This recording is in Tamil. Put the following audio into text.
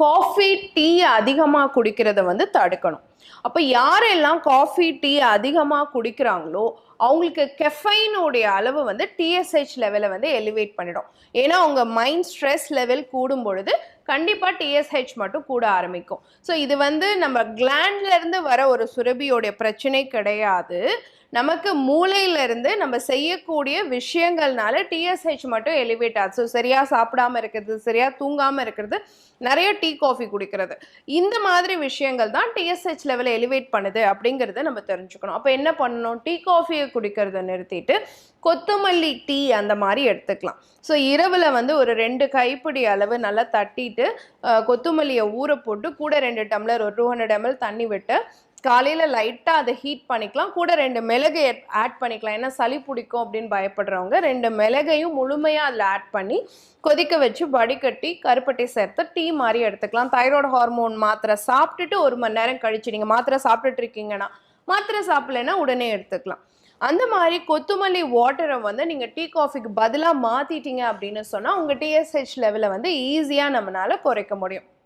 காஃபி டீ அதிகமாக குடிக்கிறத வந்து தடுக்கணும். அப்போ யாரெல்லாம் காஃபி டீ அதிகமாக குடிக்கிறாங்களோ அவங்களுக்கு கெஃபைனுடைய அளவு வந்து டிஎஸ்ஹெச் லெவலை வந்து எலிவேட் பண்ணிடும். ஏன்னா அவங்க மைண்ட் ஸ்ட்ரெஸ் லெவல் கூடும் பொழுது கண்டிப்பாக டிஎஸ்ஹெச் மட்டும் கூட ஆரம்பிக்கும். ஸோ இது வந்து நம்ம கிளாண்ட்லேருந்து வர ஒரு சுரபியோடைய பிரச்சனை கிடையாது. நமக்கு மூளையிலேருந்து நம்ம செய்யக்கூடிய விஷயங்கள்னால டிஎஸ்ஹெச் மட்டும் எலிவேட் ஆகுது. ஸோ சரியாக சாப்பிடாமல் இருக்கிறது, சரியாக தூங்காமல் இருக்கிறது, நிறைய டீ காஃபி குடிக்கிறது, இந்த மாதிரி விஷயங்கள் தான் டிஎஸ்ஹெச் லெவலை எலிவேட் பண்ணுது அப்படிங்கிறத நம்ம தெரிஞ்சுக்கணும். அப்போ என்ன பண்ணணும்? டீ காஃபியை குடிக்கிறத நிறுத்திட்டு கொத்தமல்லி டீ அந்த மாதிரி எடுத்துக்கலாம். ஸோ இரவில் வந்து ஒரு 2 கைப்பிடி அளவு நல்லா தட்டிட்டு கொத்தமல்லியை ஊற போட்டு கூட 2 டம்ளர் ஒரு 200 ml தண்ணி விட்டு காலையில் லைட்டாக அதை ஹீட் பண்ணிக்கலாம். கூட 2 மிளகு ஆட் பண்ணிக்கலாம். ஏன்னா சளி பிடிக்கும் அப்படின்னு பயப்படுறவங்க 2 மிளகையும் முழுமையாக அதில் ஆட் பண்ணி கொதிக்க வச்சு வடிகட்டி கருப்பட்டை சேர்த்து டீ மாதிரி எடுத்துக்கலாம். தைராய்டு ஹார்மோன் மாத்திரை சாப்பிட்டுட்டு 1 மணி நேரம் கழிச்சு, நீங்கள் மாத்திரை சாப்பிட்டுட்டு இருக்கீங்கன்னா, மாத்திரை சாப்பிடலைன்னா உடனே எடுத்துக்கலாம். அந்த மாதிரி கொத்தமல்லி வாட்டரை வந்து நீங்கள் டீ காஃபிக்கு பதிலாக மாற்றிட்டீங்க அப்படின்னு சொன்னால் உங்கள் டிஎஸ்ஹெச் லெவலை வந்து ஈஸியாக நம்மளால் குறைக்க முடியும்.